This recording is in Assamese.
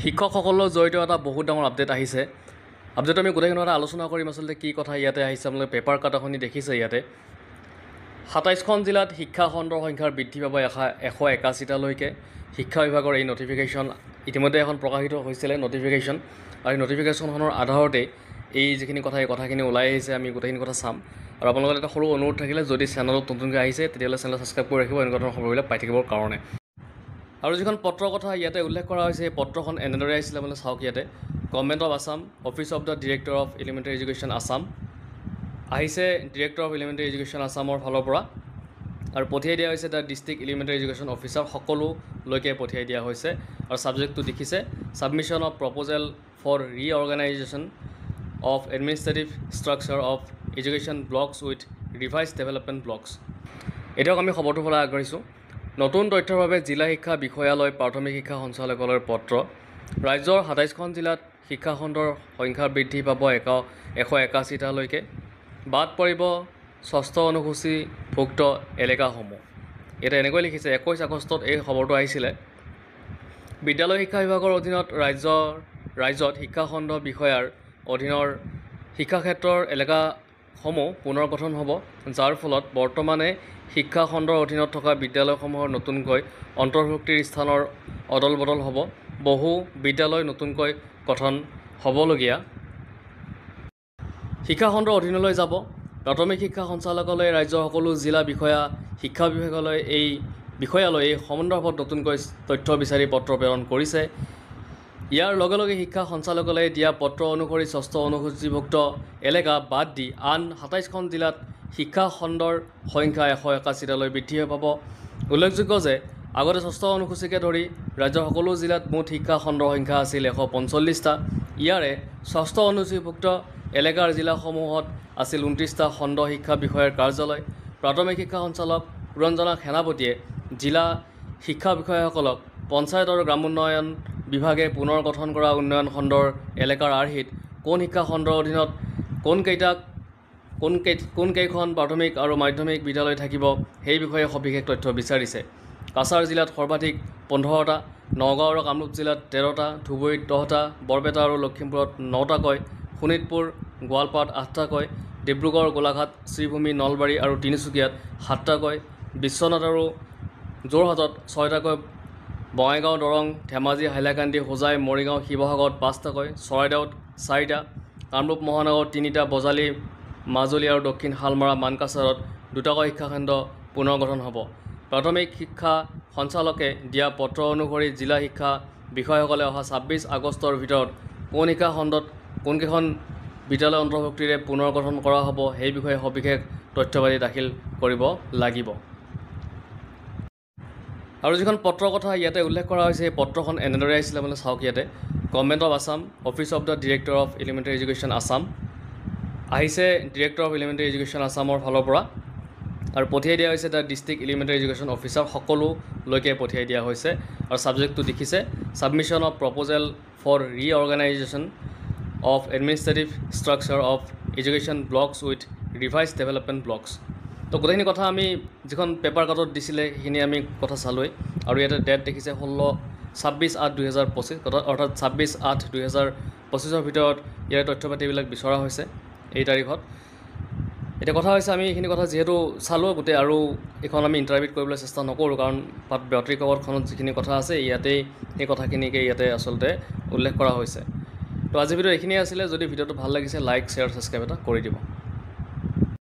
শিক্ষকসকলৰ জড়িত এটা বহুত ডাঙৰ আপডেট আহিছে। আপডেট আমি গোটেইখিনি কথা আলোচনা কৰিম। আচলতে কি কথা ইয়াতে আহিছে, আপোনালোকে পেপাৰ কাট এখনি দেখিছে। ইয়াতে ২৭খন জিলাত শিক্ষা খণ্ডৰ সংখ্যাৰ বৃদ্ধি পাব ১৮১লৈকে। শিক্ষা বিভাগৰ এই নটিফিকেশ্যন ইতিমধ্যে এখন প্ৰকাশিত হৈছিলে নটিফিকেশ্যন, আৰু এই নটিফিকেশ্যনখনৰ আধাৰতে এই যিখিনি কথা এই কথাখিনি ওলাই আহিছে। আমি গোটেইখিনি কথা চাম। আৰু আপোনালোকৰ এটা সৰু অনুৰোধ থাকিলে, যদি চেনেলত নতুনকৈ আহিছে তেতিয়াহ'লে চেনেল ছাবস্ক্ৰাইব কৰি ৰাখিব এনেকুৱা ধৰণৰ খবৰবিলাক পাই থাকিবৰ কাৰণে। আৰু যিখন পত্ৰৰ কথা ইয়াতে উল্লেখ কৰা হৈছে, এই পত্ৰখন এনেদৰে আহিছিলে মানে চাওক। ইয়াতে government of Assam, office of the director of elementary education Assam আহিছে, ডিৰেক্টৰ অফ এলিমেণ্টাৰী এডুকেশ্যন আছামৰ ফালৰ পৰা, আৰু পঠিয়াই দিয়া হৈছে the district elementary education officer সকলোলৈকে পঠিয়াই দিয়া হৈছে। আৰু ছাবজেক্টটো দেখিছে, submission of proposal for reorganisation of administrative structure of education blocks with revise development blocks. এতিয়াও আমি খবৰটোৰ ফালে আগবাঢ়িছোঁ। নতুন তথ্যৰ বাবে জিলা শিক্ষা বিষয়ালয় প্ৰাথমিক শিক্ষা সঞ্চালকালয়ৰ পত্ৰ। ৰাজ্যৰ ২৭খন জিলাত শিক্ষা খণ্ডৰ সংখ্যা বৃদ্ধি পাব ১৮১লৈকে। বাদ পৰিব ষষ্ঠ অনুসূচীভুক্ত এলেকাসমূহ। ইয়াতে এনেকৈ লিখিছে, ২১ আগষ্টত এই খবৰটো আহিছিলে। বিদ্যালয় শিক্ষা বিভাগৰ অধীনত ৰাজ্যত শিক্ষা খণ্ড বিষয়াৰ অধীনৰ শিক্ষাক্ষেত্ৰৰ এলেকাসমূহ পুনৰ গঠন হ'ব, যাৰ ফলত বৰ্তমানে শিক্ষা খণ্ডৰ অধীনত থকা বিদ্যালয়সমূহৰ নতুনকৈ অন্তৰ্ভুক্তিৰ স্থানৰ অদল বদল হ'ব। বহু বিদ্যালয় নতুনকৈ গঠন হ'বলগীয়া শিক্ষা খণ্ডৰ অধীনলৈ যাব। প্ৰাথমিক শিক্ষা সঞ্চালকালয়ে ৰাজ্যৰ সকলো জিলা শিক্ষা বিভাগলৈ এই সন্দৰ্ভত নতুনকৈ তথ্য বিচাৰি পত্ৰ প্ৰেৰণ কৰিছে। ইয়াৰ লগে লগে শিক্ষা সঞ্চালকালয়ে দিয়া পত্ৰ অনুসৰি ষষ্ঠ অনুসূচীভুক্ত এলেকা বাদ দি আন ২৭খন জিলাত শিক্ষা খণ্ডৰ সংখ্যা ১৮১লৈ বৃদ্ধি পাব। উল্লেখযোগ্য যে আগতে ষষ্ঠ অনুসূচীকে ধৰি ৰাজ্যৰ সকলো জিলাত মুঠ শিক্ষা খণ্ডৰ সংখ্যা আছিল ১৪৫টা। ইয়াৰে ষষ্ঠ অনুসূচীভুক্ত এলেকাৰ জিলাসমূহত আছিল ২৯টা খণ্ড শিক্ষা বিষয়াৰ কাৰ্যালয়। প্ৰাথমিক শিক্ষা সঞ্চালক পুৰঞ্জনা সেনাপতিয়ে জিলা শিক্ষা বিষয়াসকলক পঞ্চায়ত আৰু গ্ৰাম উন্নয়ন বিভাগে পুনৰ গঠন কৰা উন্নয়ন খণ্ডৰ এলেকাৰ আৰ্হিত কোন শিক্ষা খণ্ডৰ অধীনত কোনকেইখন প্ৰাথমিক আৰু মাধ্যমিক বিদ্যালয় থাকিব সেই বিষয়ে সবিশেষ তথ্য বিচাৰিছে। কাছাৰ জিলাত সৰ্বাধিক ১৫টা, নগাঁও আৰু কামৰূপ জিলাত 13টা, ধুবুৰীত 10টা, বৰপেটা আৰু লখিমপুৰত 9টাকৈ, শোণিতপুৰ গোৱালপাৰাত 8টাকৈ, ডিব্ৰুগড় গোলাঘাট শ্ৰীভূমি নলবাৰী আৰু তিনিচুকীয়াত 7টাকৈ, বিশ্বনাথ আৰু যোৰহাটত 6টাকৈ, বঙাইগাঁও দৰং ধেমাজি হাইলাকান্দি হোজাই মৰিগাঁও শিৱসাগৰত 5টাকৈ, চৰাইদেউত 4টা, কামৰূপ মহানগৰত 3টা, বজালী মাজুলী আৰু দক্ষিণ শালমৰা মানকাছাৰত 2টাকৈ শিক্ষাখণ্ড পুনৰ গঠন হ'ব। প্ৰাথমিক শিক্ষা সঞ্চালকে দিয়া পত্ৰ অনুসৰি জিলা শিক্ষা বিষয়াসকলে অহা ২৬ আগষ্টৰ ভিতৰত কোন শিক্ষা খণ্ডত কোনকেইখন বিদ্যালয় অন্তৰ্ভুক্তিৰে পুনৰ গঠন কৰা হ'ব সেই বিষয়ে সবিশেষ তথ্যপাতি দাখিল কৰিব লাগিব। আৰু যিখন পত্ৰৰ কথা ইয়াতে উল্লেখ কৰা হৈছে, এই পত্ৰখন এনেদৰে আহিছিলে মানে চাওক। ইয়াতে government of Assam, office of the director of elementary education Assam আহিছে, ডিৰেক্টৰ অফ এলিমেণ্টাৰী এডুকেশ্যন আছামৰ ফালৰ পৰা, আৰু পঠিয়াই দিয়া হৈছে the district elementary education officer সকলোলৈকে পঠিয়াই দিয়া হৈছে। আৰু ছাবজেক্টটো দেখিছে, submission of proposal for reorganisation of administrative structure of education blocks with revise development blocks. তো গোটেইখিনি কথা আমি যিখন পেপাৰ কাটত দিছিলে সেইখিনি আমি কথা চালোৱেই। আৰু ইয়াতে ডেট দেখিছে 26/8/2025, অৰ্থাৎ 26/8/2025 ভিতৰত ইয়াৰ তথ্য পাতিবিলাক বিচৰা হৈছে এই তাৰিখত। এতিয়া কথা হৈছে, আমি এইখিনি কথা যিহেতু চালোঁ গোটেই, আৰু এইখন আমি ইণ্টাৰভিউত কৰিবলৈ চেষ্টা নকৰোঁ, কাৰণ বাতৰি কাকতখনত যিখিনি কথা আছে ইয়াতেই সেই কথাখিনিকে ইয়াতে আচলতে উল্লেখ কৰা হৈছে। তো আজি ভিডিঅ' এইখিনিয়ে আছিলে। যদি ভিডিঅ'টো ভাল লাগিছে লাইক, শ্বেয়াৰ, ছাবস্ক্ৰাইব এটা কৰি দিব।